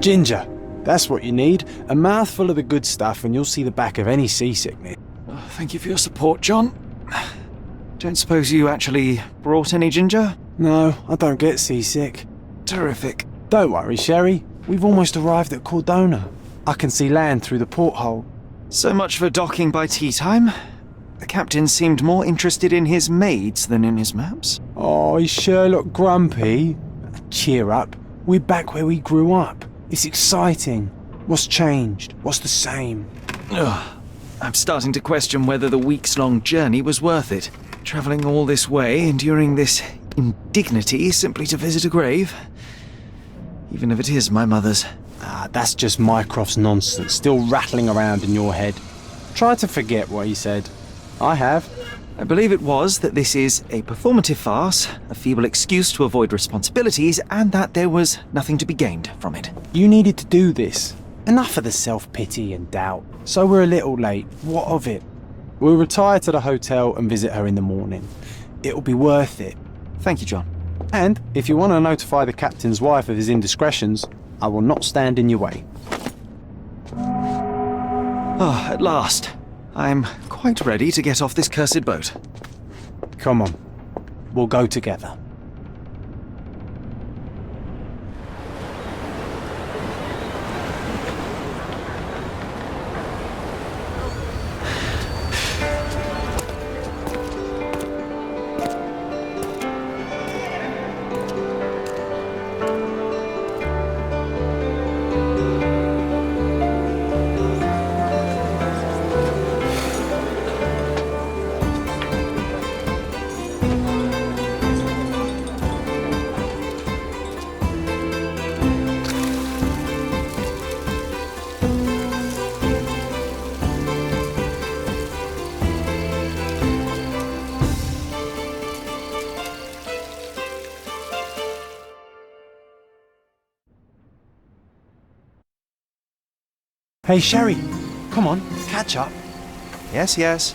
Ginger. That's what you need. A mouthful of the good stuff and you'll see the back of any seasickness. Oh, thank you for your support, John. Don't suppose you actually brought any ginger? No, I don't get seasick. Terrific. Don't worry, Sherry. We've almost arrived at Cordona. I can see land through the porthole. So much for docking by tea time. The captain seemed more interested in his maids than in his maps. Oh, is Sherlock grumpy? Cheer up. We're back where we grew up. It's exciting. What's changed? What's the same? Ugh. I'm starting to question whether the weeks-long journey was worth it. Travelling all this way, enduring this indignity simply to visit a grave. Even if it is my mother's. That's just Mycroft's nonsense, still rattling around in your head. Try to forget what he said. I have. I believe it was that this is a performative farce, a feeble excuse to avoid responsibilities, and that there was nothing to be gained from it. You needed to do this. Enough of the self-pity and doubt. So we're a little late. What of it? We'll retire to the hotel and visit her in the morning. It'll be worth it. Thank you, John. And if you want to notify the captain's wife of his indiscretions, I will not stand in your way. Oh, at last. I'm quite ready to get off this cursed boat. Come on. We'll go together. Hey, Sherry. Come on, catch up. Yes, yes.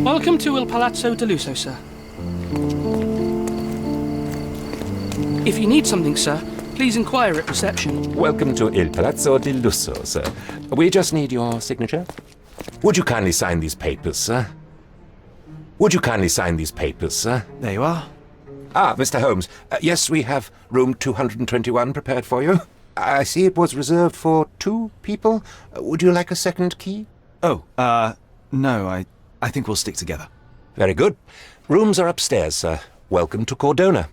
Welcome to Il Palazzo de Lusso, sir. If you need something, sir, please inquire at reception. Welcome to Il Palazzo di Lusso, sir. We just need your signature. Would you kindly sign these papers, sir? Would you kindly sign these papers, sir? There you are. Ah, Mr. Holmes. Yes, we have room 221 prepared for you. I see it was reserved for 2 people. Would you like a second key? Oh, no, I think we'll stick together. Very good. Rooms are upstairs, sir. Welcome to Cordona.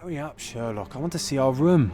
Hurry up, Sherlock. I want to see our room.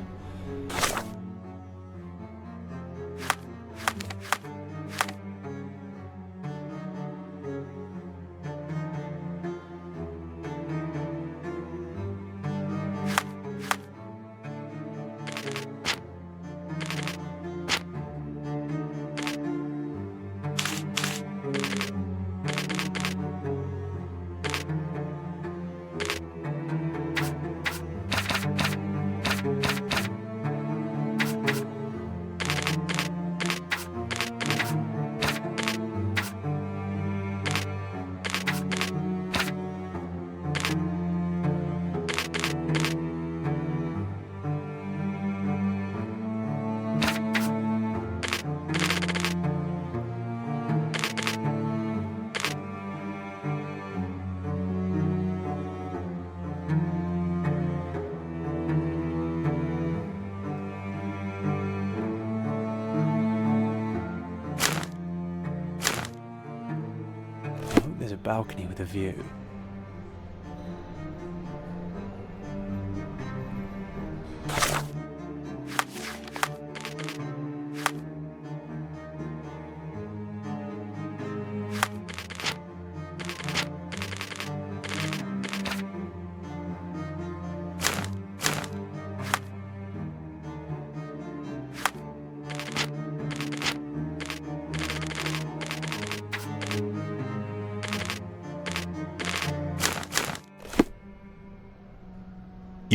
There's a balcony with a view.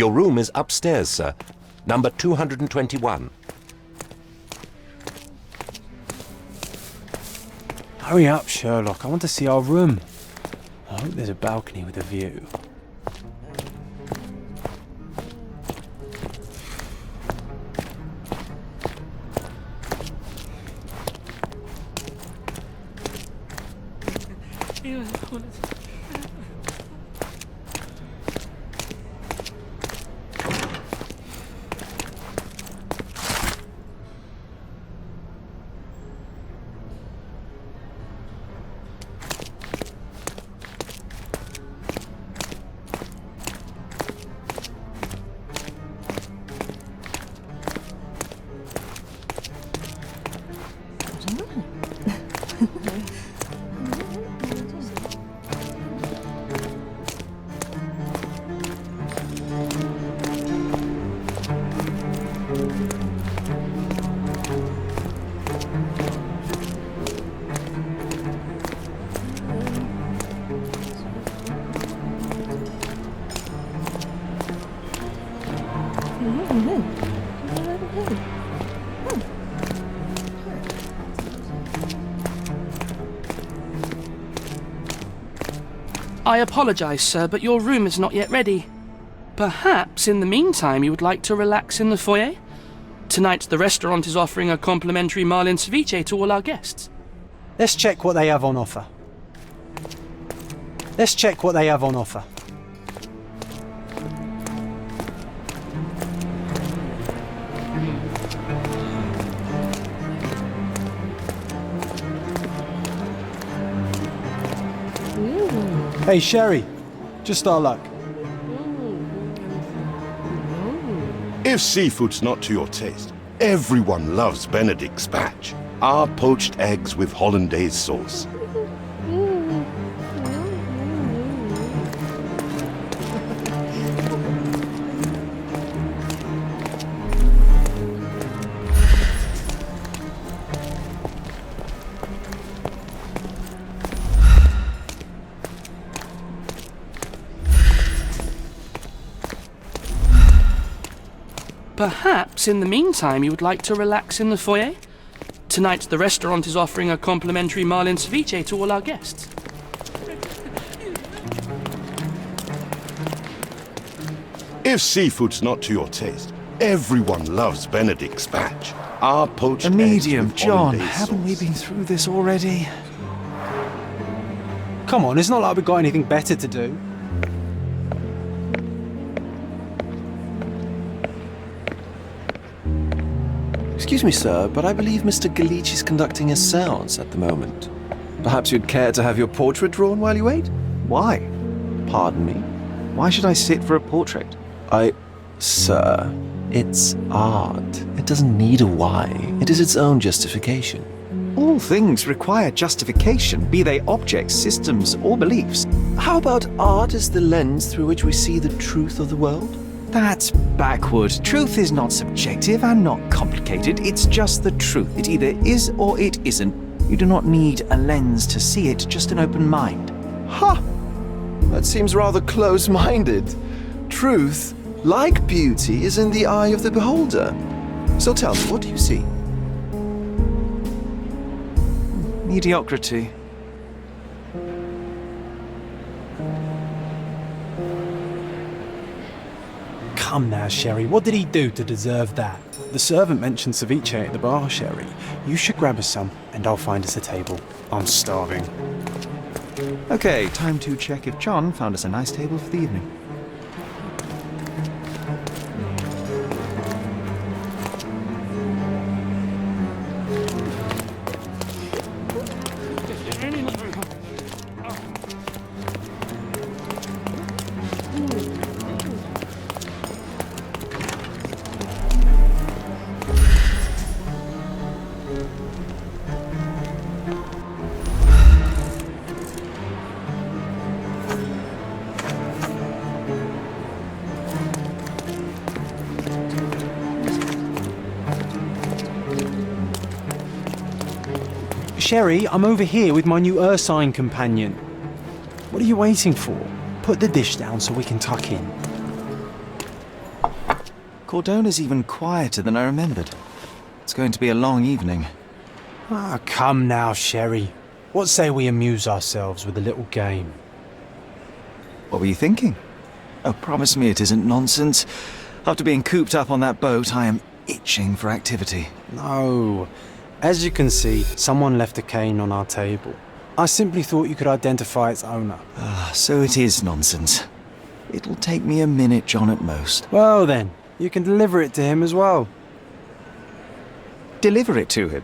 Your room is upstairs, sir. Number 221. Hurry up, Sherlock. I want to see our room. I hope there's a balcony with a view. I apologize, sir, but your room is not yet ready. Perhaps, in the meantime, you would like to relax in the foyer? Tonight, the restaurant is offering a complimentary marlin ceviche to all our guests. Let's check what they have on offer. Let's check what they have on offer. Hey, Sherry. Just our luck. If seafood's not to your taste, everyone loves Benedict's batch. Our poached eggs with hollandaise sauce. Perhaps, in the meantime, you would like to relax in the foyer? Tonight, the restaurant is offering a complimentary marlin ceviche to all our guests. If seafood's not to your taste, everyone loves Benedict's batch. Our poached A eggs medium, with John. hollandaise Haven't we sauce. been through this already? Come on, it's not like we've got anything better to do. Excuse me, sir, but I believe Mr. Galich is conducting a séance at the moment. Perhaps you'd care to have your portrait drawn while you wait? Why? Pardon me? Why should I sit for a portrait? Sir, it's art. It doesn't need a why. It is its own justification. All things require justification, be they objects, systems, or beliefs. How about art as the lens through which we see the truth of the world? That's backward. Truth is not subjective and not complicated. It's just the truth. It either is or it isn't. You do not need a lens to see it, just an open mind. Ha! That seems rather close-minded. Truth, like beauty, is in the eye of the beholder. So tell me, what do you see? Mediocrity. Come now, Sherry. What did he do to deserve that? The servant mentioned ceviche at the bar, Sherry. You should grab us some, and I'll find us a table. I'm starving. Okay, time to check if John found us a nice table for the evening. Sherry, I'm over here with my new Ursine companion. What are you waiting for? Put the dish down so we can tuck in. Cordona's even quieter than I remembered. It's going to be a long evening. Ah, come now, Sherry. What say we amuse ourselves with a little game? What were you thinking? Oh, promise me it isn't nonsense. After being cooped up on that boat, I am itching for activity. No. As you can see, someone left a cane on our table. I simply thought you could identify its owner. Ah, so it is nonsense. It'll take me a minute, John, at most. Well then, you can deliver it to him as well. Deliver it to him?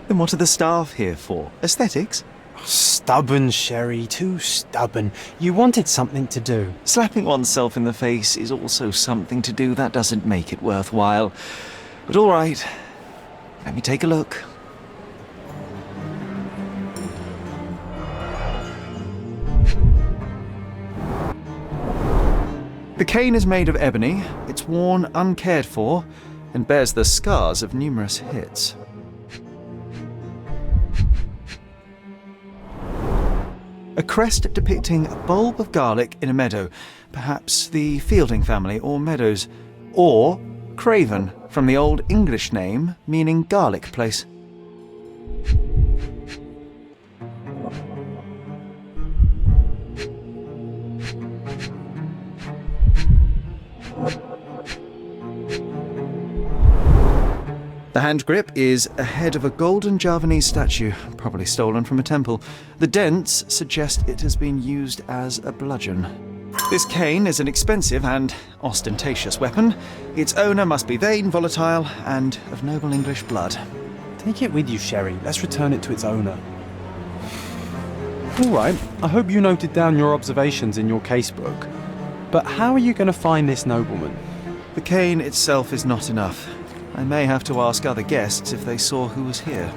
Then what are the staff here for? Aesthetics? Stubborn, Sherry, too stubborn. You wanted something to do. Slapping oneself in the face is also something to do. That doesn't make it worthwhile. But all right, let me take a look. The cane is made of ebony, it's worn uncared for, and bears the scars of numerous hits. A crest depicting a bulb of garlic in a meadow, perhaps the Fielding family or Meadows, or Craven, from the Old English name meaning garlic place. The hand grip is a head of a golden Javanese statue, probably stolen from a temple. The dents suggest it has been used as a bludgeon. This cane is an expensive and ostentatious weapon. Its owner must be vain, volatile, and of noble English blood. Take it with you, Sherry. Let's return it to its owner. All right, I hope you noted down your observations in your casebook. But how are you going to find this nobleman? The cane itself is not enough. I may have to ask other guests if they saw who was here.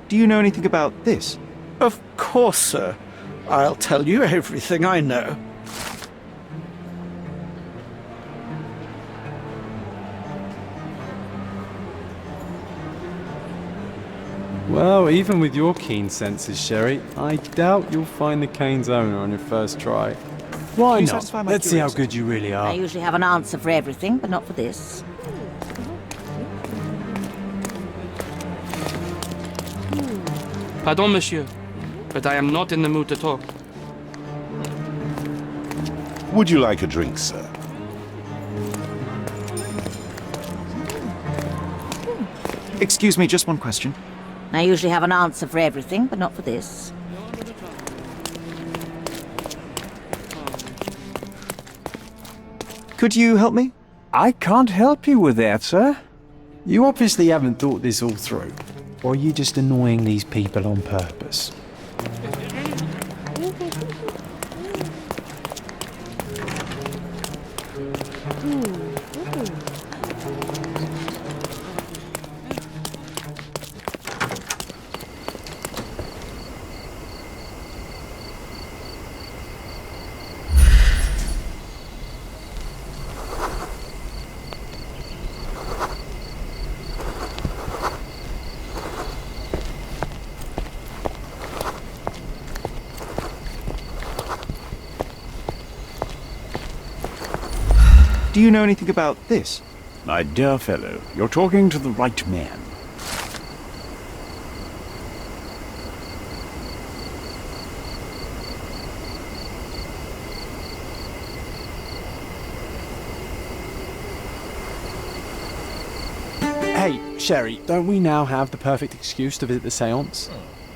Do you know anything about this? Of course, sir. I'll tell you everything I know. Well, even with your keen senses, Sherry, I doubt you'll find the cane's owner on your first try. Why You not? satisfy my Let's see how curiosity. good you really I are. usually have an answer for everything, but not for this. Pardon, monsieur, but I am not in the mood to talk. Would you like a drink, sir? Excuse me, just one question. I usually have an answer for everything, but not for this. Could you help me? I can't help you with that, sir. You obviously haven't thought this all through. Or are you just annoying these people on purpose? Do you know anything about this? My dear fellow, you're talking to the right man. Hey, Sherry, don't we now have the perfect excuse to visit the seance?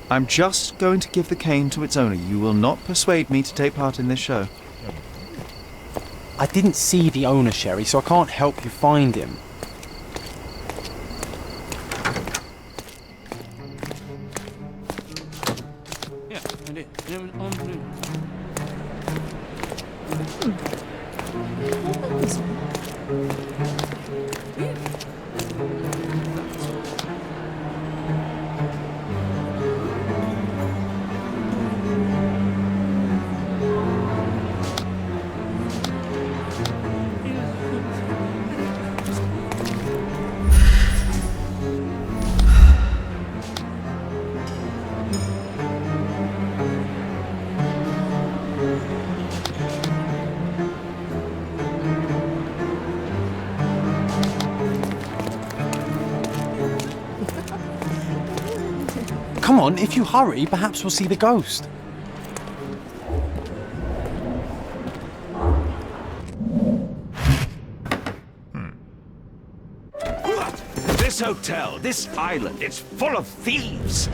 I'm just going to give the cane to its owner. You will not persuade me to take part in this show. I didn't see the owner, Sherry, so I can't help you find him. Yeah, I did. It was on blue. Come on, if you hurry, perhaps we'll see the ghost. This hotel, this island, it's full of thieves.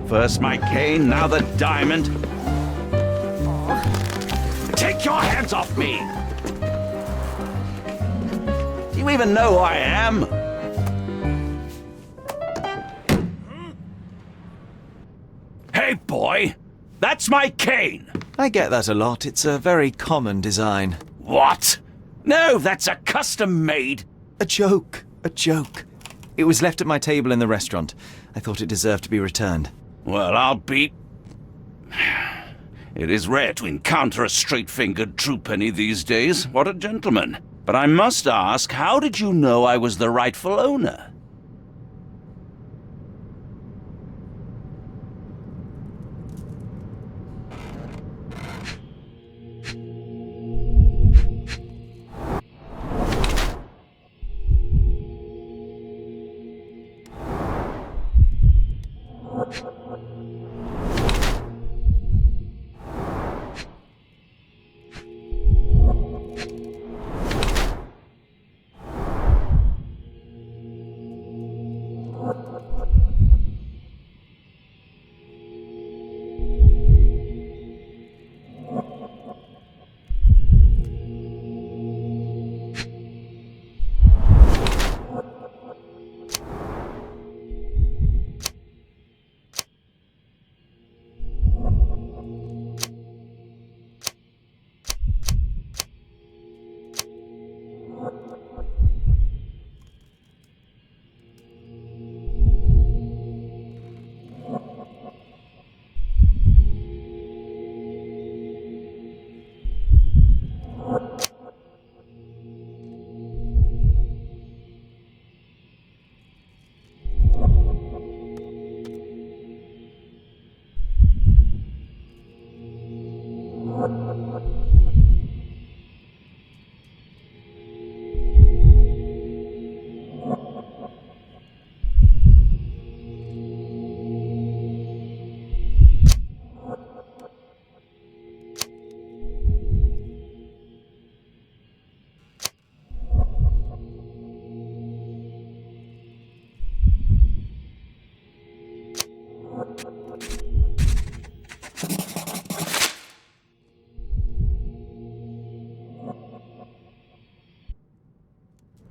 First my cane, now the diamond. Take your hands off me! Do you even know who I am? Hey, boy! That's my cane! I get that a lot. It's a very common design. What? No, that's a custom-made. A joke. A joke. It was left at my table in the restaurant. I thought it deserved to be returned. Well, I'll be... It is rare to encounter a straight-fingered true penny these days. What a gentleman. But I must ask, how did you know I was the rightful owner?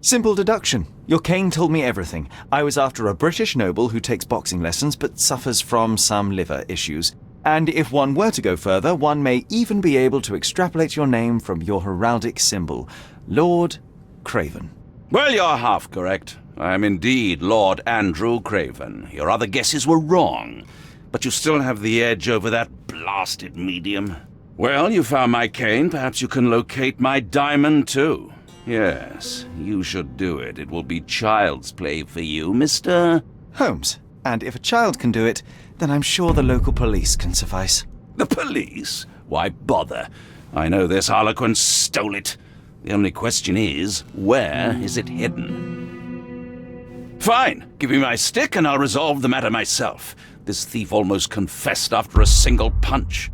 Simple deduction. Your cane told me everything. I was after a British noble who takes boxing lessons but suffers from some liver issues. And if one were to go further, one may even be able to extrapolate your name from your heraldic symbol, Lord Craven. Well, you're half correct. I am indeed Lord Andrew Craven. Your other guesses were wrong. But you still have the edge over that blasted medium. Well, you found my cane. Perhaps you can locate my diamond, too. Yes, you should do it. It will be child's play for you, Mr. Holmes. And if a child can do it, then I'm sure the local police can suffice. The police? Why bother? I know this harlequin stole it. The only question is, where is it hidden? Fine. Give me my stick and I'll resolve the matter myself. This thief almost confessed after a single punch.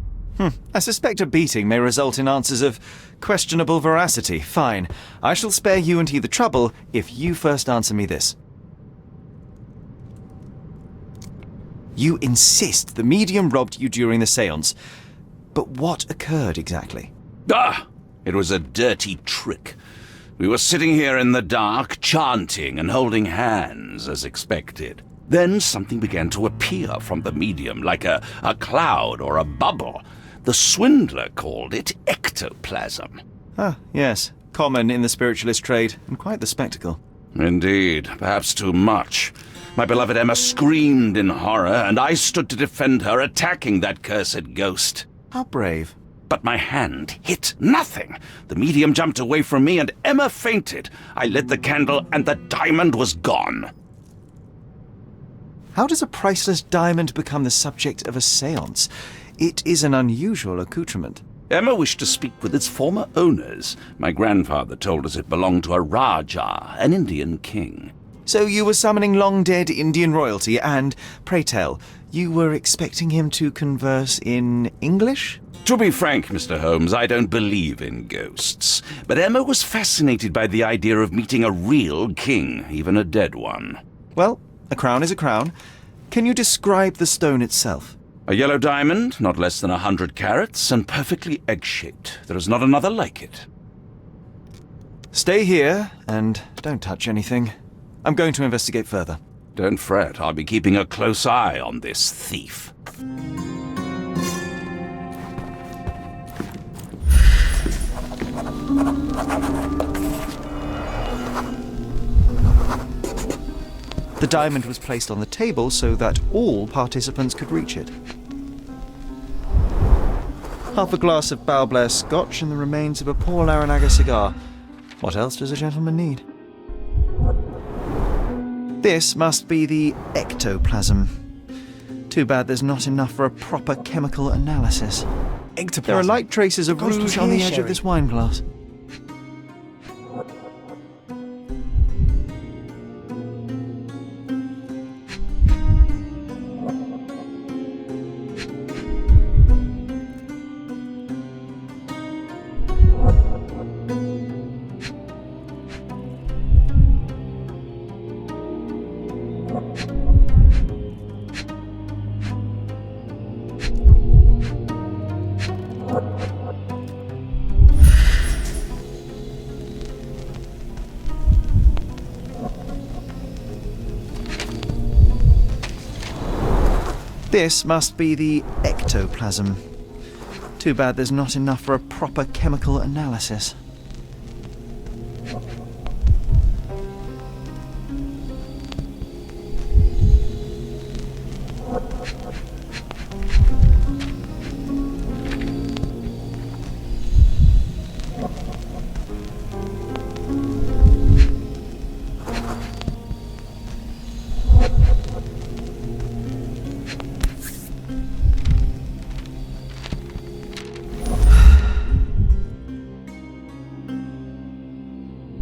I suspect a beating may result in answers of questionable veracity. Fine. I shall spare you and he the trouble if you first answer me this. You insist the medium robbed you during the séance. But what occurred exactly? It was a dirty trick. We were sitting here in the dark, chanting and holding hands, as expected. Then something began to appear from the medium, like a cloud or a bubble. The swindler called it ectoplasm. Ah, yes. Common in the spiritualist trade, and quite the spectacle. Indeed, perhaps too much. My beloved Emma screamed in horror, and I stood to defend her, attacking that cursed ghost. How brave. But my hand hit nothing. The medium jumped away from me, and Emma fainted. I lit the candle, and the diamond was gone. How does a priceless diamond become the subject of a séance? It is an unusual accoutrement. Emma wished to speak with its former owners. My grandfather told us it belonged to a Rajah, an Indian king. So you were summoning long-dead Indian royalty, and, pray tell, you were expecting him to converse in English? To be frank, Mr. Holmes, I don't believe in ghosts. But Emma was fascinated by the idea of meeting a real king, even a dead one. Well, a crown is a crown. Can you describe the stone itself? A yellow diamond, not less than 100 carats, and perfectly egg-shaped. There is not another like it. Stay here, and don't touch anything. I'm going to investigate further. Don't fret, I'll be keeping a close eye on this thief. The diamond was placed on the table so that all participants could reach it. Half a glass of Balblair scotch and the remains of a Paul Larranaga cigar. What else does a gentleman need? This must be the ectoplasm. Too bad there's not enough for a proper chemical analysis. Ectoplasm. There are light traces of Goes to rouge on the here, edge of Sherry. this wine glass. This must be the ectoplasm. Too bad there's not enough for a proper chemical analysis.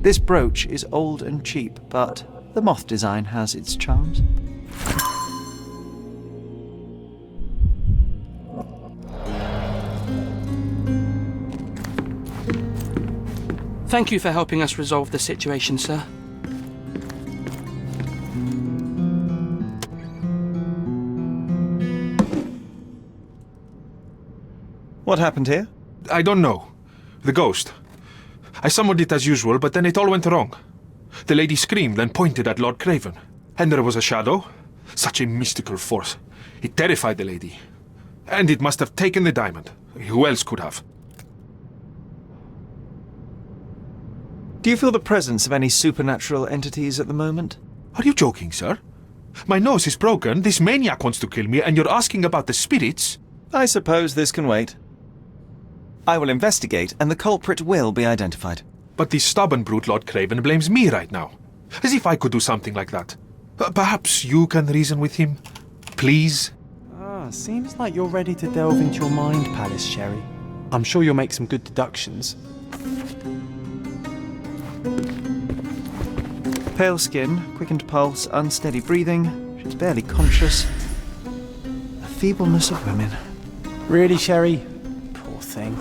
This brooch is old and cheap, but the moth design has its charms. Thank you for helping us resolve the situation, sir. What happened here? I don't know. The ghost. I summoned it as usual, but then it all went wrong. The lady screamed and pointed at Lord Craven. And there was a shadow. Such a mystical force. It terrified the lady. And it must have taken the diamond. Who else could have? Do you feel the presence of any supernatural entities at the moment? Are you joking, sir? My nose is broken, this maniac wants to kill me, and you're asking about the spirits? I suppose this can wait. I will investigate, and the culprit will be identified. But the stubborn brute Lord Craven blames me right now. As if I could do something like that. Perhaps you can reason with him? Please? Seems like you're ready to delve into your mind palace, Sherry. I'm sure you'll make some good deductions. Pale skin, quickened pulse, unsteady breathing. She's barely conscious. The feebleness of women. Really, Sherry? Poor thing.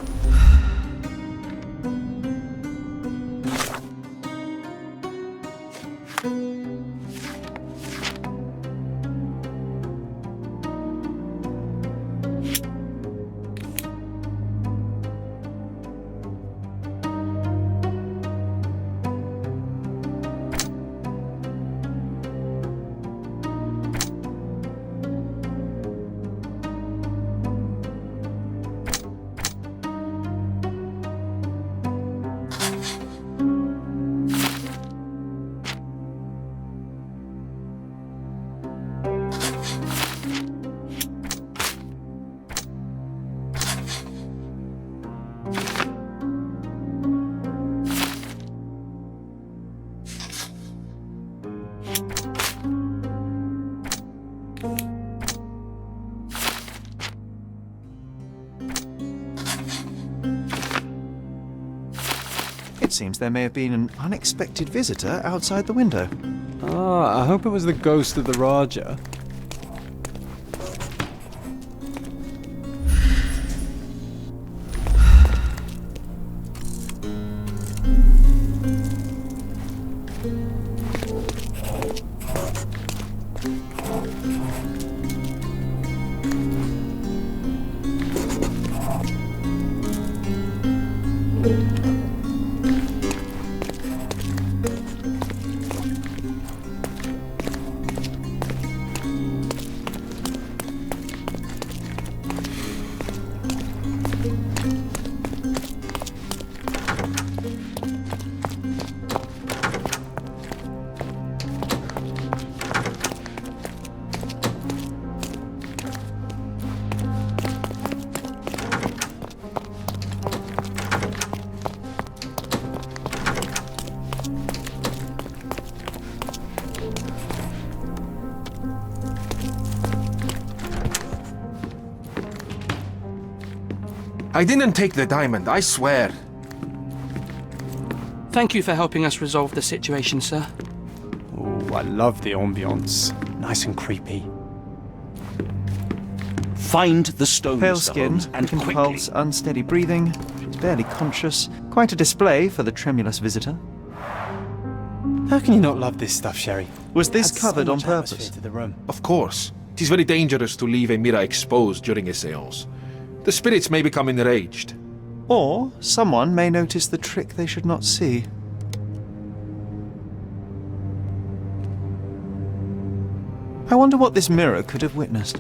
It seems there may have been an unexpected visitor outside the window. Ah, I hope it was the ghost of the Raja. I didn't take the diamond, I swear. Thank you for helping us resolve the situation, sir. Oh, I love the ambience. Nice and creepy. Find the stone, Pale Mr. skin, Holmes, and quick quickly. pulse, unsteady breathing. She's barely conscious. Quite a display for the tremulous visitor. How can you not love this stuff, Sherry? Was this Adds so covered on much atmosphere purpose? to the room. Of course. It is very dangerous to leave a mirror exposed during a séance. The spirits may become enraged. Or someone may notice the trick they should not see. I wonder what this mirror could have witnessed.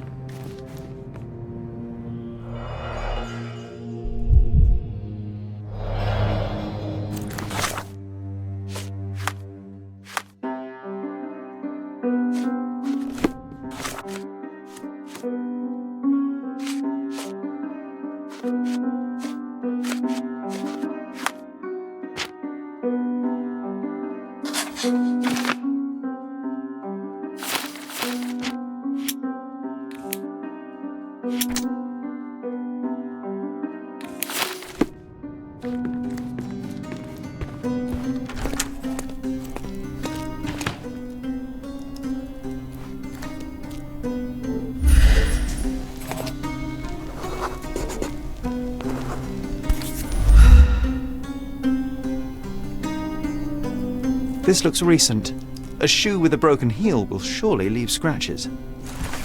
This looks recent. A shoe with a broken heel will surely leave scratches.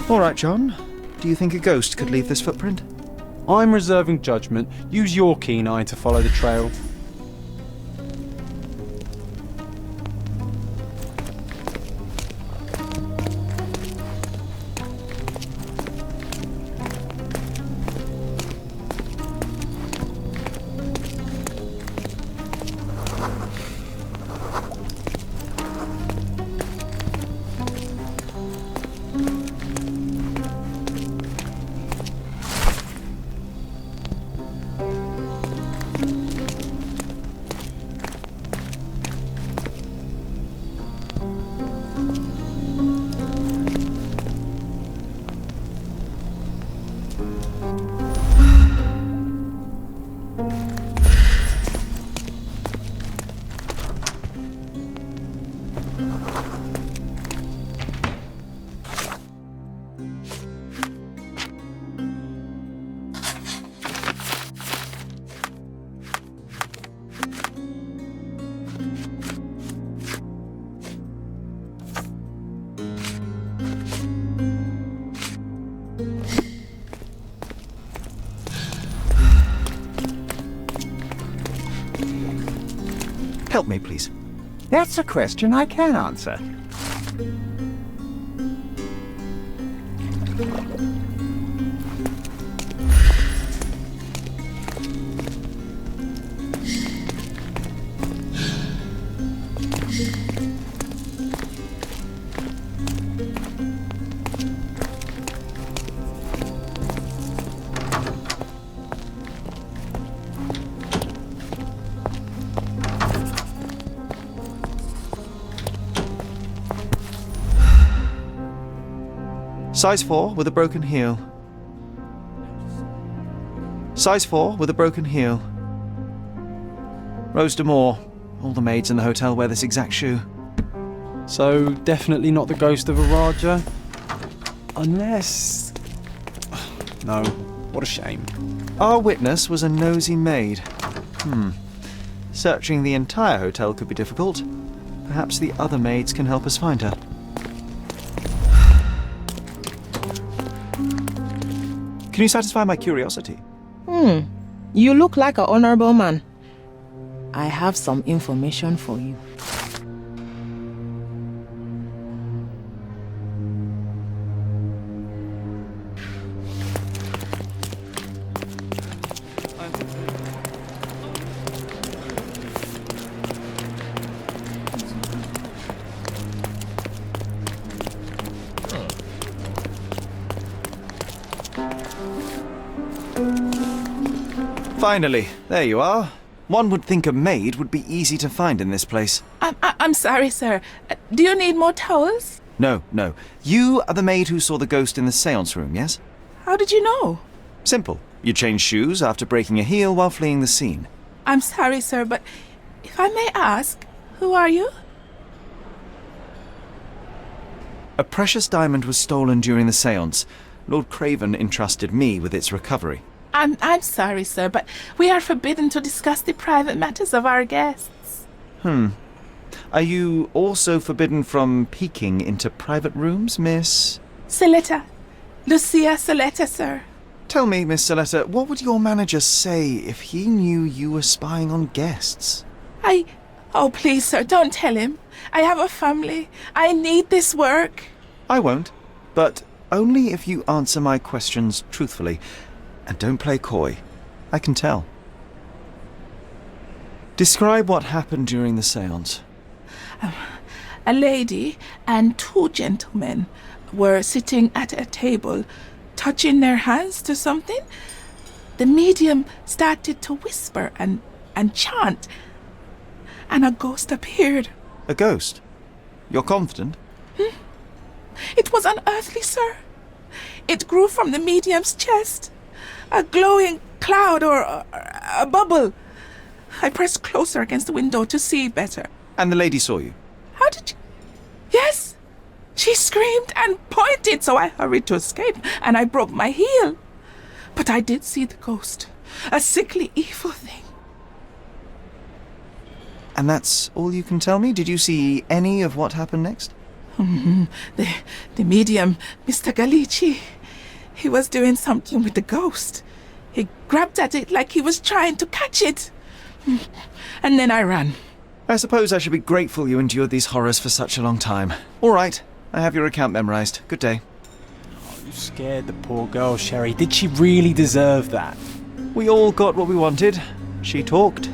All right, John. Do you think a ghost could leave this footprint? I'm reserving judgment. Use your keen eye to follow the trail. Help me, please. That's a question I can answer. Size 4 with a broken heel. Size 4 with a broken heel. Rose D'Amour. All the maids in the hotel wear this exact shoe. So, definitely not the ghost of a Raja? Unless... No, what a shame. Our witness was a nosy maid. Searching the entire hotel could be difficult. Perhaps the other maids can help us find her. Can you satisfy my curiosity? You look like an honorable man. I have some information for you. Finally, there you are. One would think a maid would be easy to find in this place. I'm sorry, sir. Do you need more towels? No. You are the maid who saw the ghost in the seance room, yes? How did you know? Simple. You changed shoes after breaking a heel while fleeing the scene. I'm sorry, sir, but if I may ask, who are you? A precious diamond was stolen during the seance. Lord Craven entrusted me with its recovery. I'm sorry, sir, but we are forbidden to discuss the private matters of our guests. Are you also forbidden from peeking into private rooms, Miss? Saletta. Lucia Saletta, sir. Tell me, Miss Saletta, what would your manager say if he knew you were spying on guests? Oh, please, sir, don't tell him. I have a family. I need this work. I won't, but only if you answer my questions truthfully. And don't play coy. I can tell. Describe what happened during the seance. A lady and two gentlemen were sitting at a table, touching their hands to something. The medium started to whisper and chant, and a ghost appeared. A ghost? You're confident? It was unearthly, sir. It grew from the medium's chest. A glowing cloud or a bubble. I pressed closer against the window to see better. And the lady saw you? How did you... Yes! She screamed and pointed, so I hurried to escape, and I broke my heel. But I did see the ghost. A sickly, evil thing. And that's all you can tell me? Did you see any of what happened next? The medium, Mr. Galici, he was doing something with the ghost. He grabbed at it like he was trying to catch it. And then I ran. I suppose I should be grateful you endured these horrors for such a long time. All right, I have your account memorized. Good day. Oh, you scared the poor girl, Sherry. Did she really deserve that? We all got what we wanted. She talked.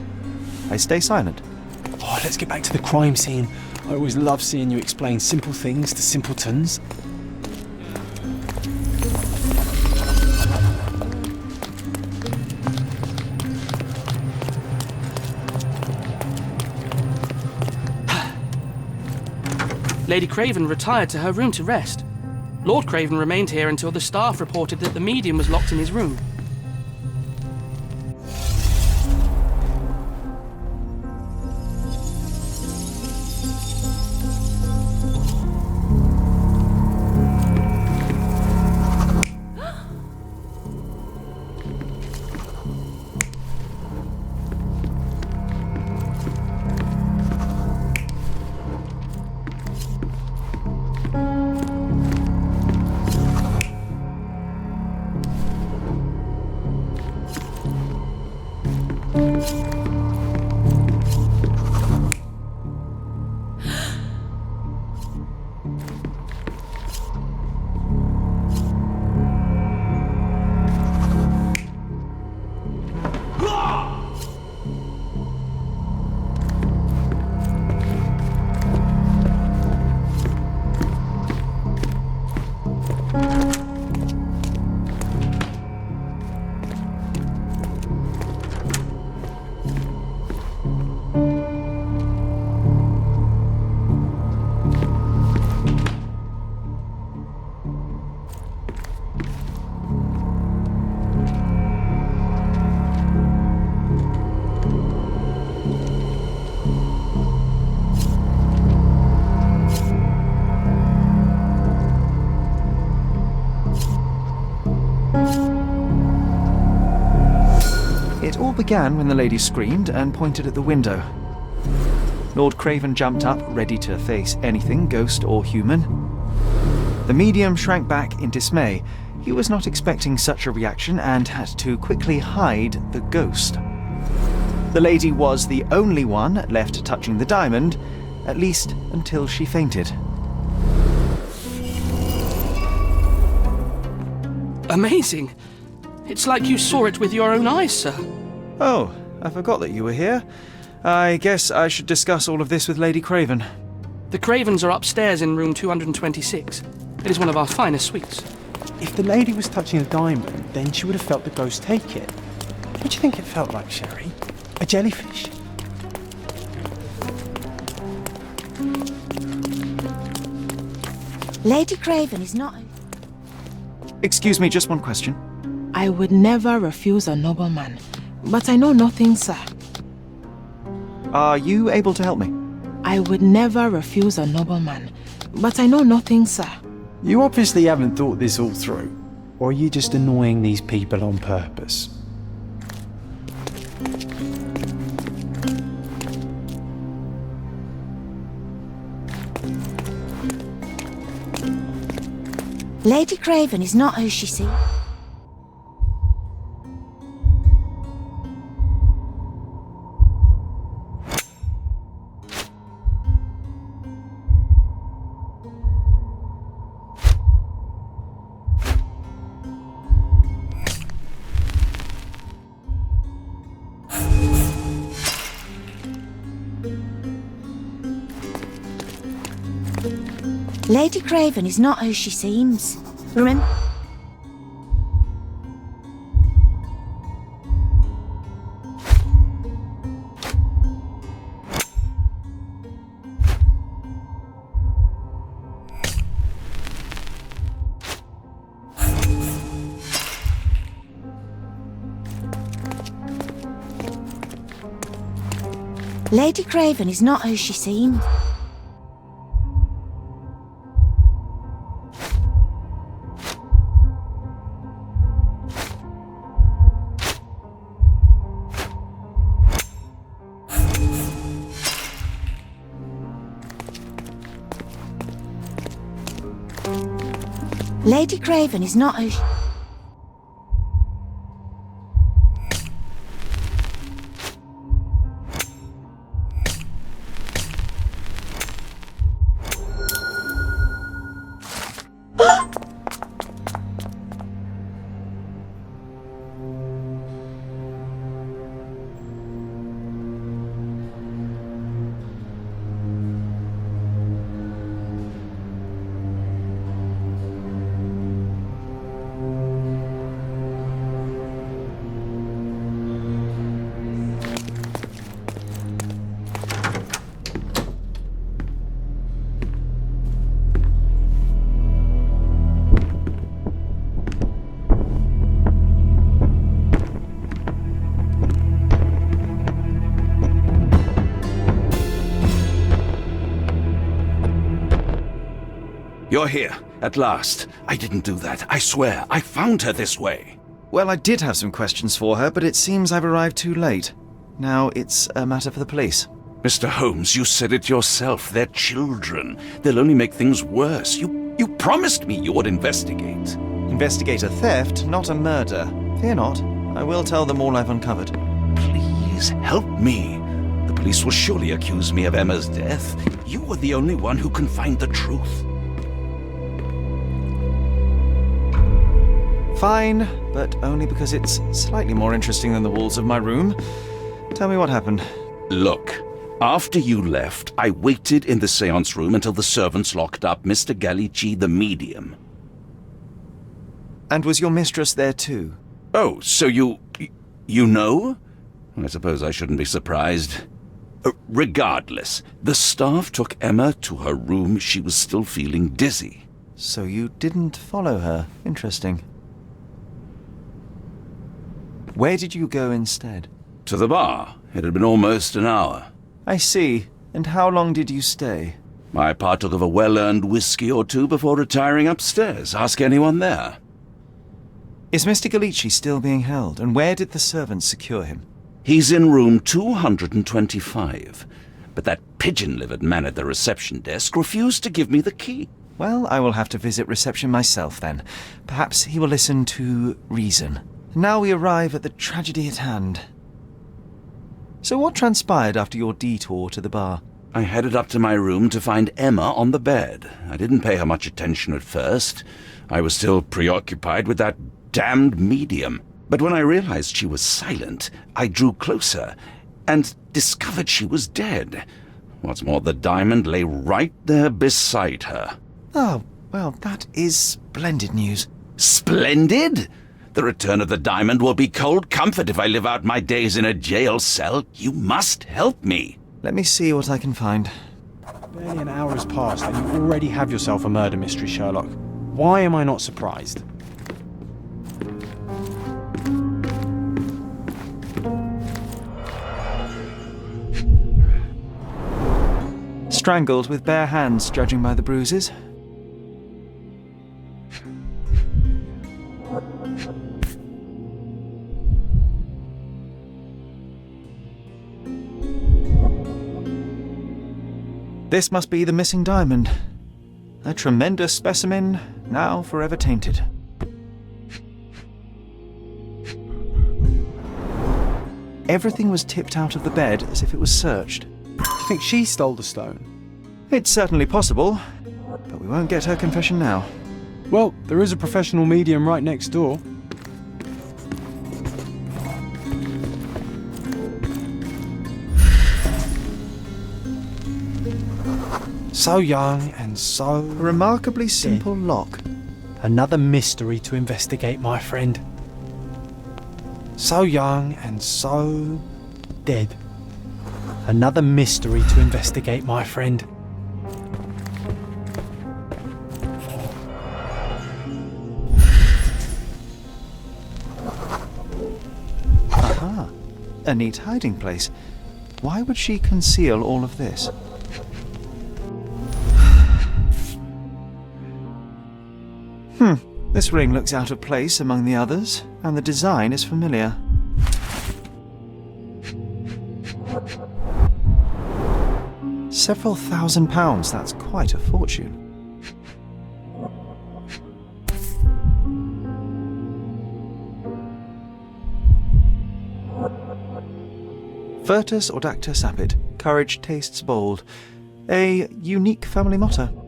I stay silent. Oh, let's get back to the crime scene. I always love seeing you explain simple things to simpletons. Lady Craven retired to her room to rest. Lord Craven remained here until the staff reported that the medium was locked in his room. It all began when the lady screamed and pointed at the window. Lord Craven jumped up, ready to face anything, ghost or human. The medium shrank back in dismay. He was not expecting such a reaction and had to quickly hide the ghost. The lady was the only one left touching the diamond, at least until she fainted. Amazing. It's like you saw it with your own eyes, sir. Oh, I forgot that you were here. I guess I should discuss all of this with Lady Craven. The Cravens are upstairs in room 226. It is one of our finest suites. If the lady was touching a diamond, then she would have felt the ghost take it. What do you think it felt like, Sherry? A jellyfish? Lady Craven is not... Excuse me, just one question. I would never refuse a nobleman, but I know nothing, sir. Are you able to help me? I would never refuse a nobleman, but I know nothing, sir. You obviously haven't thought this all through. Or are you just annoying these people on purpose? Lady Craven is not who she seems. Lady Craven is not who she seems. Remember? Lady Craven is not who she seems. Lady Craven is not who she... You're here, at last. I didn't do that. I swear, I found her this way. Well, I did have some questions for her, but it seems I've arrived too late. Now it's a matter for the police. Mr. Holmes, you said it yourself. They're children. They'll only make things worse. You promised me you would investigate. Investigate a theft, not a murder. Fear not. I will tell them all I've uncovered. Please, help me. The police will surely accuse me of Emma's death. You are the only one who can find the truth. Fine, but only because it's slightly more interesting than the walls of my room. Tell me what happened. Look, after you left, I waited in the seance room until the servants locked up Mr. Gallici, the medium. And was your mistress there too? Oh, so you know? I suppose I shouldn't be surprised. Regardless, the staff took Emma to her room. She was still feeling dizzy. So you didn't follow her. Interesting. Where did you go instead? To the bar. It had been almost an hour. I see. And how long did you stay? I partook of a well-earned whiskey or two before retiring upstairs. Ask anyone there. Is Mr. Galici still being held, and where did the servants secure him? He's in room 225, but that pigeon-livered man at the reception desk refused to give me the key. Well, I will have to visit reception myself then. Perhaps he will listen to reason. Now we arrive at the tragedy at hand. So what transpired after your detour to the bar? I headed up to my room to find Emma on the bed. I didn't pay her much attention at first. I was still preoccupied with that damned medium. But when I realized she was silent, I drew closer and discovered she was dead. What's more, the diamond lay right there beside her. Oh, well, that is splendid news. Splendid? The return of the diamond will be cold comfort if I live out my days in a jail cell. You must help me. Let me see what I can find. Barely an hour has passed and you already have yourself a murder mystery, Sherlock. Why am I not surprised? Strangled with bare hands, judging by the bruises. This must be the missing diamond. A tremendous specimen, now forever tainted. Everything was tipped out of the bed as if it was searched. Do you think she stole the stone? It's certainly possible, but we won't get her confession now. Well, there is a professional medium right next door. So young and so... A remarkably simple lock. Another mystery to investigate, my friend. So young and so... dead. Another mystery to investigate, my friend. Aha! A neat hiding place. Why would she conceal all of this? This ring looks out of place among the others, and the design is familiar. Several £1,000s, that's quite a fortune. Virtus audacta sapit, courage tastes bold. A unique family motto.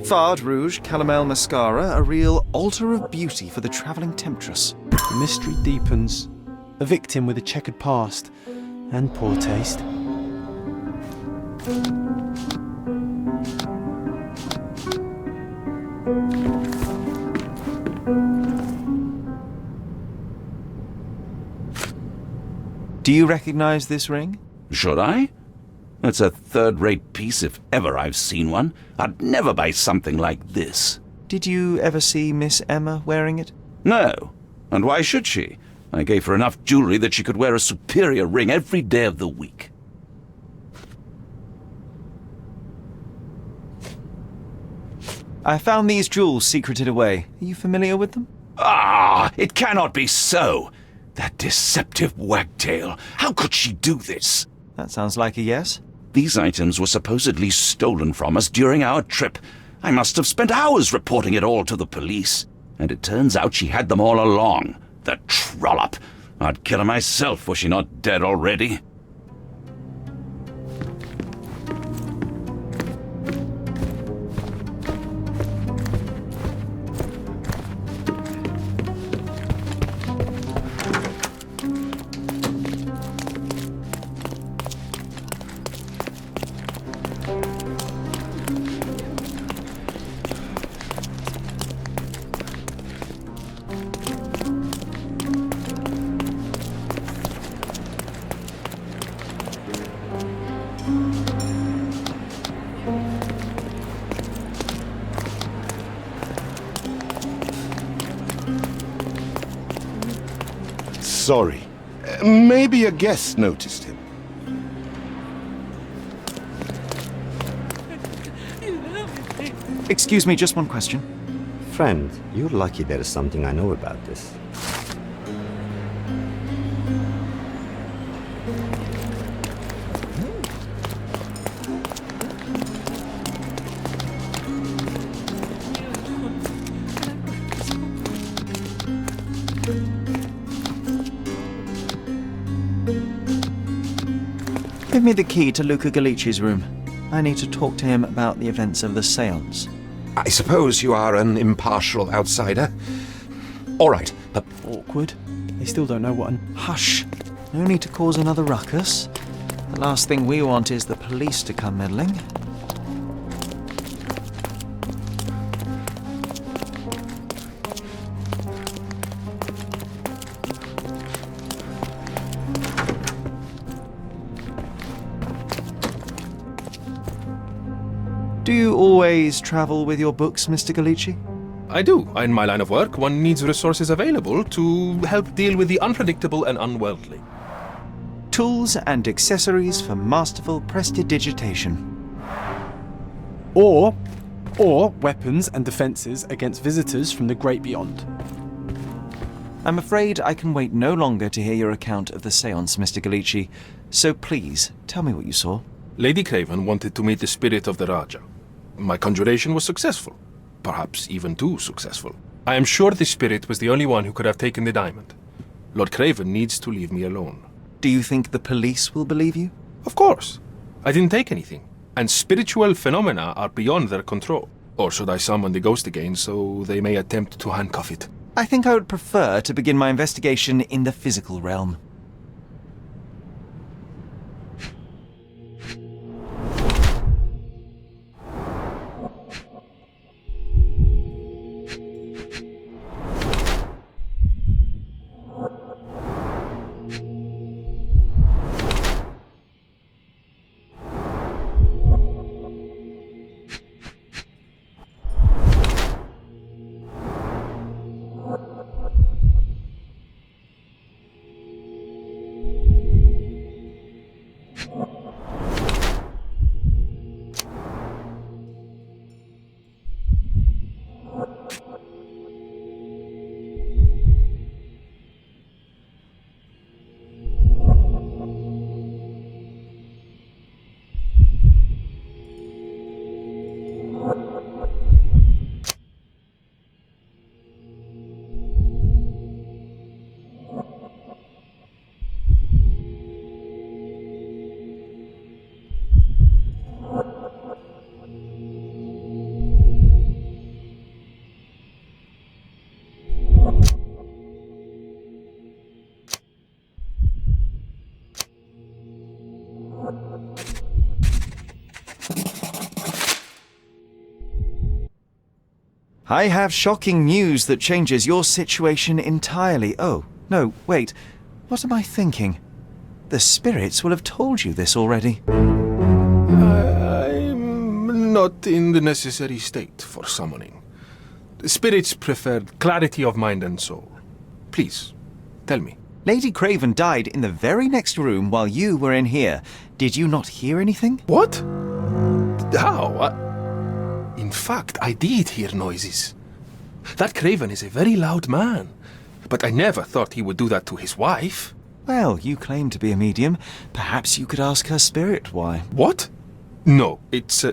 Fard Rouge Calomel Mascara, a real altar of beauty for the travelling temptress. The mystery deepens. A victim with a checkered past and poor taste. Do you recognize this ring? Should I? It's a third-rate piece if ever I've seen one. I'd never buy something like this. Did you ever see Miss Emma wearing it? No. And why should she? I gave her enough jewelry that she could wear a superior ring every day of the week. I found these jewels secreted away. Are you familiar with them? Ah! It cannot be so! That deceptive wagtail! How could she do this? That sounds like a yes. These items were supposedly stolen from us during our trip. I must have spent hours reporting it all to the police. And it turns out she had them all along. The trollop! I'd kill her myself were she not dead already. sorry. Maybe a guest noticed him. Excuse me, just one question. Friend, you're lucky there is something I know about this. Give me the key to Luca Galici's room. I need to talk to him about the events of the séance. I suppose you are an impartial outsider. All right, but... Awkward. They still don't know what an... Hush. No need to cause another ruckus. The last thing we want is the police to come meddling. Do you always travel with your books, Mr. Galici? I do. In my line of work, one needs resources available to help deal with the unpredictable and unworldly. Tools and accessories for masterful prestidigitation. Or weapons and defences against visitors from the great beyond. I'm afraid I can wait no longer to hear your account of the séance, Mr. Galici. So please, tell me what you saw. Lady Craven wanted to meet the spirit of the Raja. My conjuration was successful. Perhaps even too successful. I am sure the spirit was the only one who could have taken the diamond. Lord Craven needs to leave me alone. Do you think the police will believe you? Of course. I didn't take anything. And spiritual phenomena are beyond their control. Or should I summon the ghost again so they may attempt to handcuff it? I think I would prefer to begin my investigation in the physical realm. I have shocking news that changes your situation entirely. Oh, no, wait. What am I thinking? The spirits will have told you this already. I'm not in the necessary state for summoning. The spirits preferred clarity of mind and soul. Please, tell me. Lady Craven died in the very next room while you were in here. Did you not hear anything? What? How? In fact, I did hear noises. That Craven is a very loud man, but I never thought he would do that to his wife. Well, you claim to be a medium. Perhaps you could ask her spirit why. What? No, it's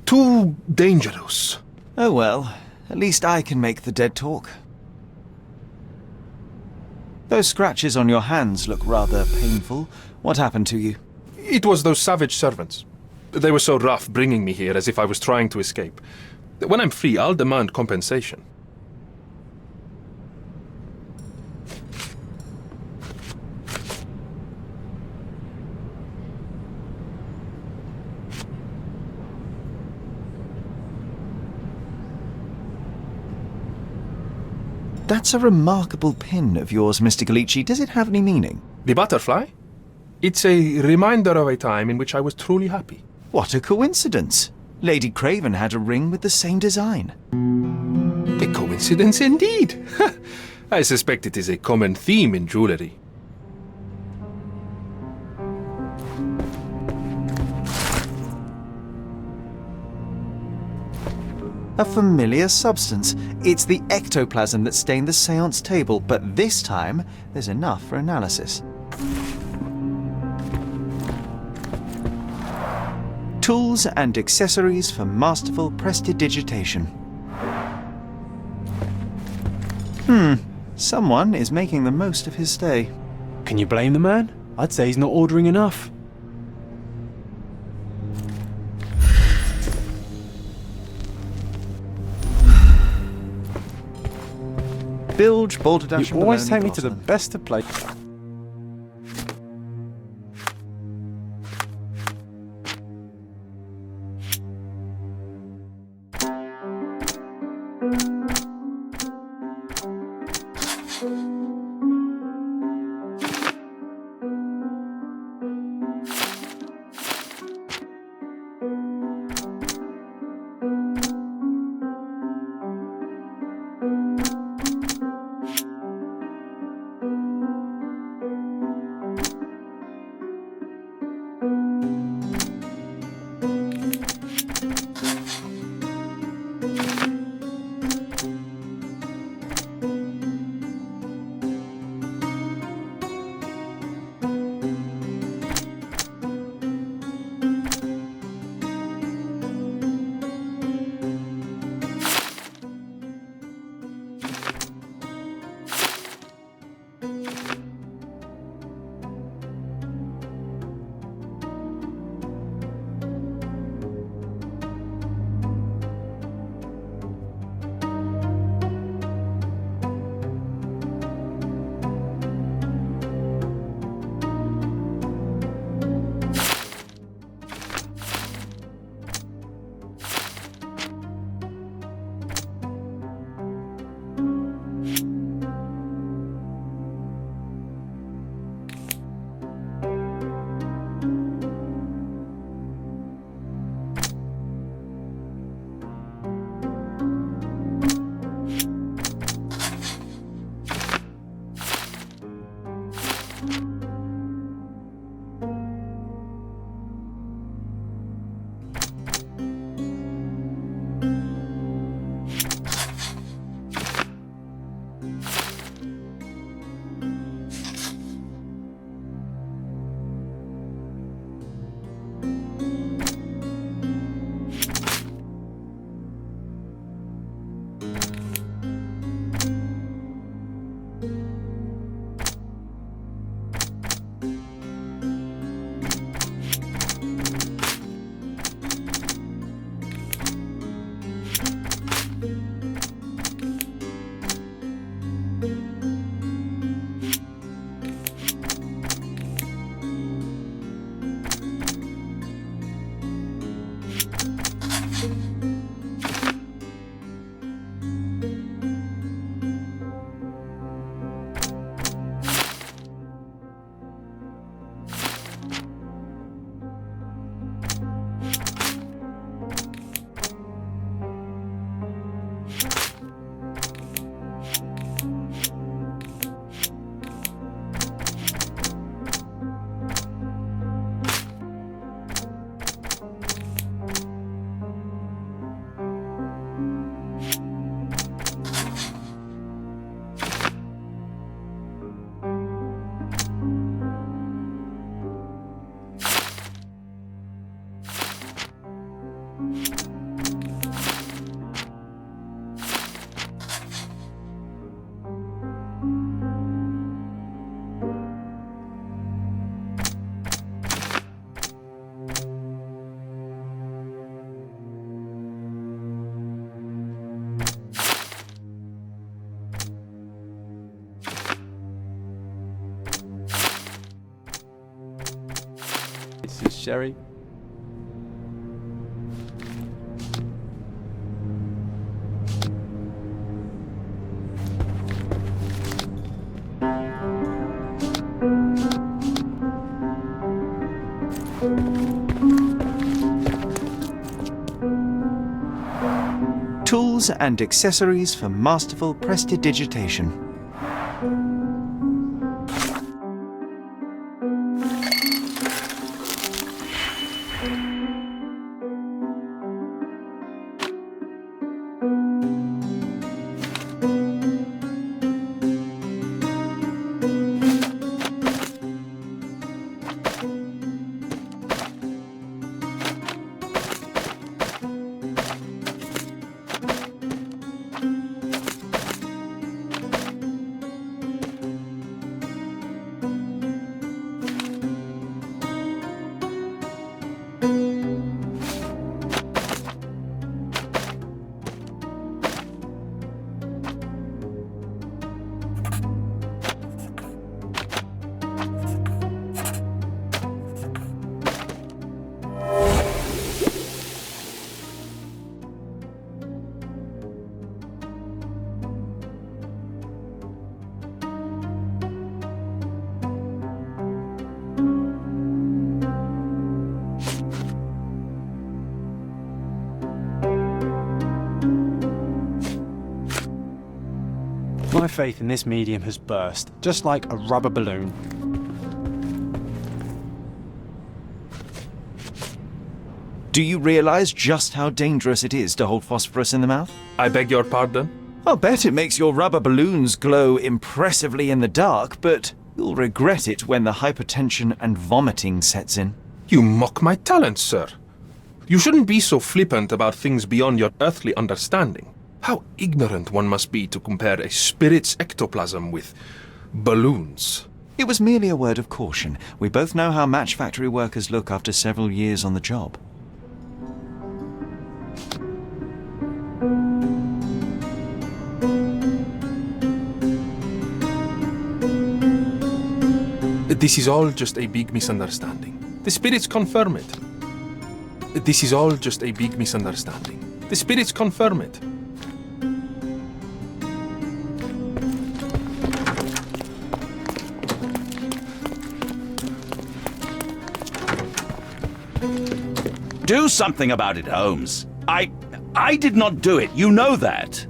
too dangerous. Oh well, at least I can make the dead talk. Those scratches on your hands look rather painful. What happened to you? It was those savage servants. They were so rough bringing me here as if I was trying to escape. When I'm free, I'll demand compensation. That's a remarkable pin of yours, Mr. Galici. Does it have any meaning? The butterfly? It's a reminder of a time in which I was truly happy. What a coincidence. Lady Craven had a ring with the same design. A coincidence indeed. I suspect it is a common theme in jewelry. A familiar substance. It's the ectoplasm that stained the seance table, but this time there's enough for analysis. Tools and accessories for masterful prestidigitation. Someone is making the most of his stay. Can you blame the man? I'd say he's not ordering enough. Bilge, balderdash, You and always baloney take me to the blossom. best of places. This is Sherry. Tools and accessories for masterful prestidigitation. My faith in this medium has burst, just like a rubber balloon. Do you realize just how dangerous it is to hold phosphorus in the mouth? I beg your pardon? I'll bet it makes your rubber balloons glow impressively in the dark, but you'll regret it when the hypertension and vomiting sets in. You mock my talents, sir. You shouldn't be so flippant about things beyond your earthly understanding. How ignorant one must be to compare a spirit's ectoplasm with balloons. It was merely a word of caution. We both know how match factory workers look after several years on the job. This is all just a big misunderstanding. The spirits confirm it. This is all just a big misunderstanding. The spirits confirm it. Do something about it, Holmes. I did not do it. You know that.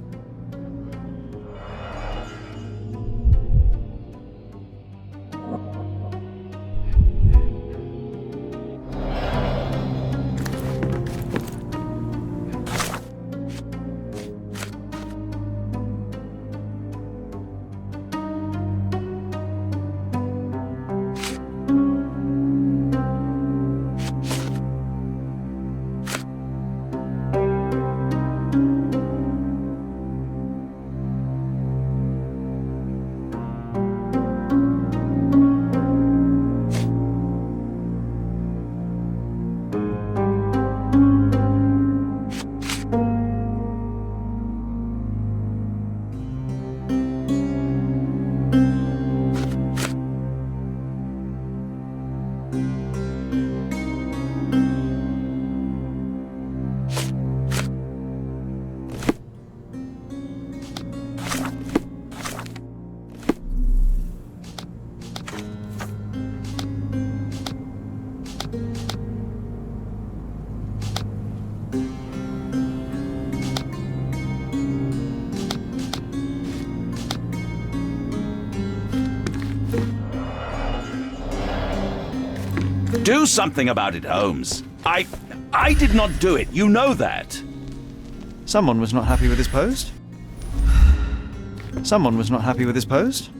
Do something about it, Holmes. I did not do it. You know that. Someone was not happy with his post? Someone was not happy with his post?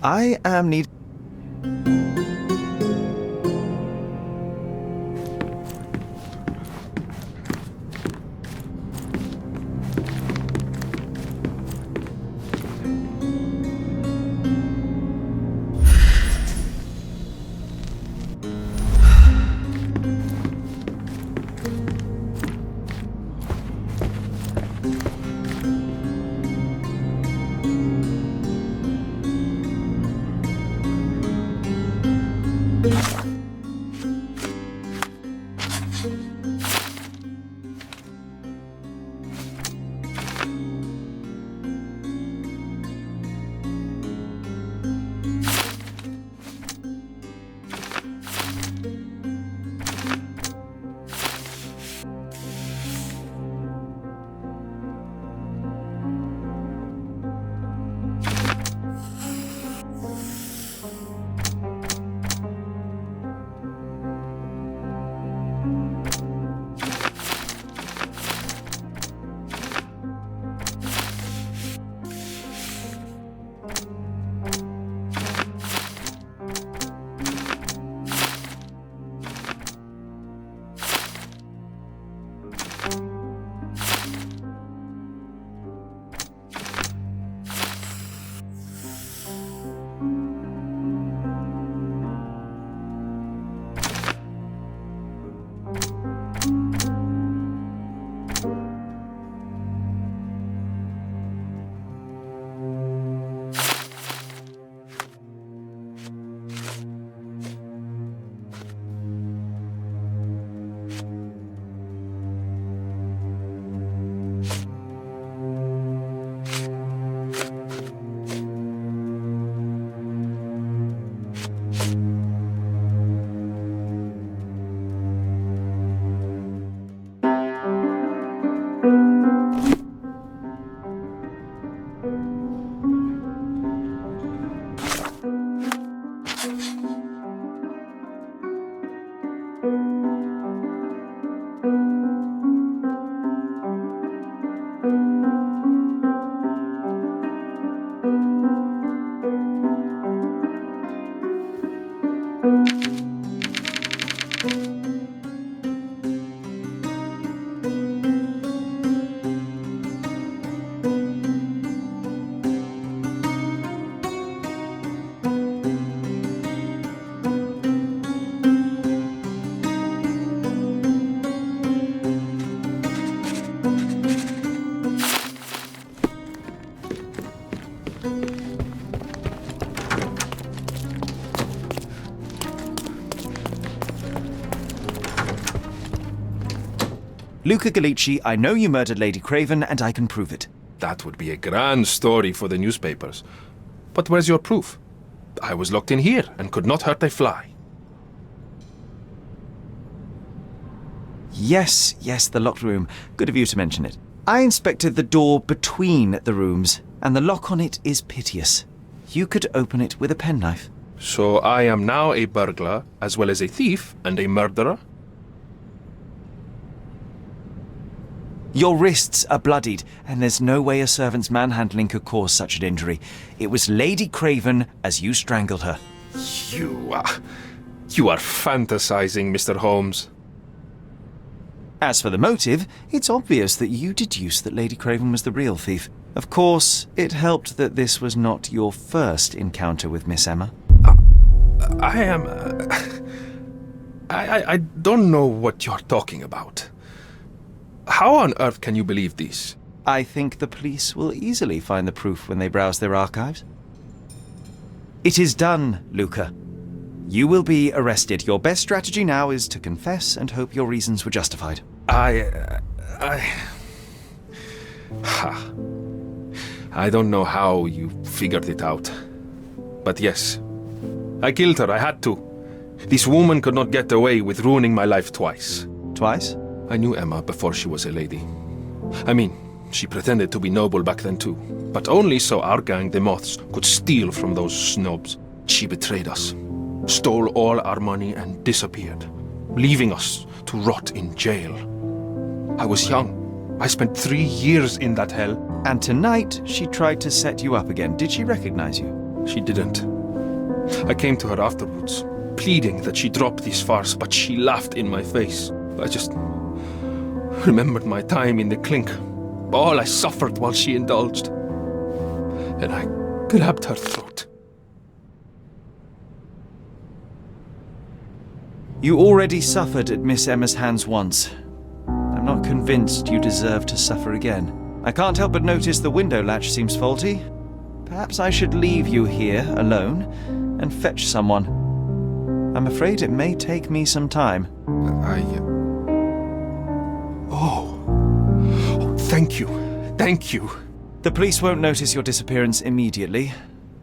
I am need. Luca Gallici, I know you murdered Lady Craven, and I can prove it. That would be a grand story for the newspapers. But where's your proof? I was locked in here and could not hurt a fly. Yes, the locked room. Good of you to mention it. I inspected the door between the rooms, and the lock on it is piteous. You could open it with a penknife. So I am now a burglar, as well as a thief and a murderer? Your wrists are bloodied, and there's no way a servant's manhandling could cause such an injury. It was Lady Craven as you strangled her. You are fantasizing, Mr. Holmes. As for the motive, it's obvious that you deduced that Lady Craven was the real thief. Of course, it helped that this was not your first encounter with Miss Emma. I am... I don't know what you're talking about. How on earth can you believe this? I think the police will easily find the proof when they browse their archives. It is done, Luca. You will be arrested. Your best strategy now is to confess and hope your reasons were justified. I don't know how you figured it out. But yes, I killed her. I had to. This woman could not get away with ruining my life twice. Twice? I knew Emma before she was a lady. I mean, she pretended to be noble back then too. But only so our gang, the Moths, could steal from those snobs. She betrayed us, stole all our money and disappeared, leaving us to rot in jail. I was young. I spent 3 years in that hell. And tonight, she tried to set you up again. Did she recognize you? She didn't. I came to her afterwards, pleading that she drop this farce, but she laughed in my face. I just remembered my time in the clink, all I suffered while she indulged. And I grabbed her throat. You already suffered at Miss Emma's hands once. I'm not convinced you deserve to suffer again. I can't help but notice the window latch seems faulty. Perhaps I should leave you here alone and fetch someone. I'm afraid it may take me some time. Oh, thank you. Thank you. The police won't notice your disappearance immediately.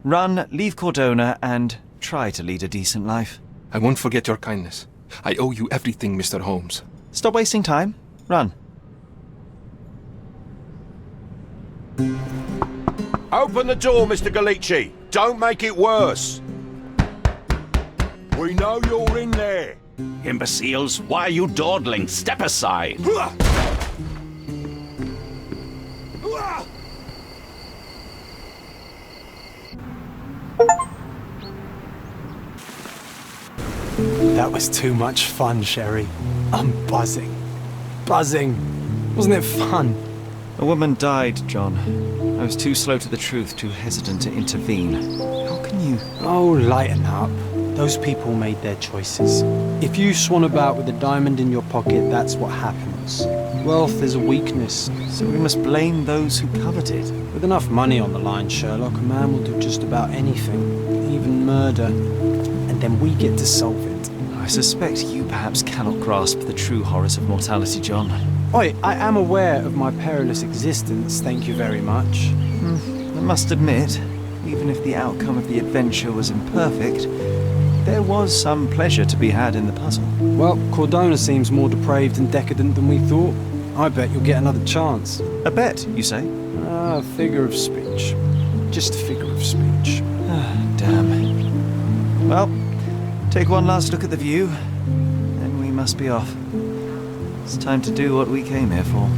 Run, leave Cordona, and try to lead a decent life. I won't forget your kindness. I owe you everything, Mr. Holmes. Stop wasting time. Run. Open the door, Mr. Galici. Don't make it worse. We know you're in there. Imbeciles, why are you dawdling? Step aside. That was too much fun, Sherry. I'm buzzing. Buzzing. Wasn't it fun? A woman died, John. I was too slow to the truth, too hesitant to intervene. How can you... Oh, lighten up. Those people made their choices. If you swan about with a diamond in your pocket, that's what happens. Wealth is a weakness. So we must blame those who covet it. With enough money on the line, Sherlock, a man will do just about anything, even murder. And then we get to solve it. I suspect you perhaps cannot grasp the true horrors of mortality, John. Oi, I am aware of my perilous existence, thank you very much. I must admit, even if the outcome of the adventure was imperfect, there was some pleasure to be had in the puzzle. Well, Cordona seems more depraved and decadent than we thought. I bet you'll get another chance. A bet, you say? A figure of speech. Just a figure of speech. Damn. Well, take one last look at the view, then we must be off. It's time to do what we came here for.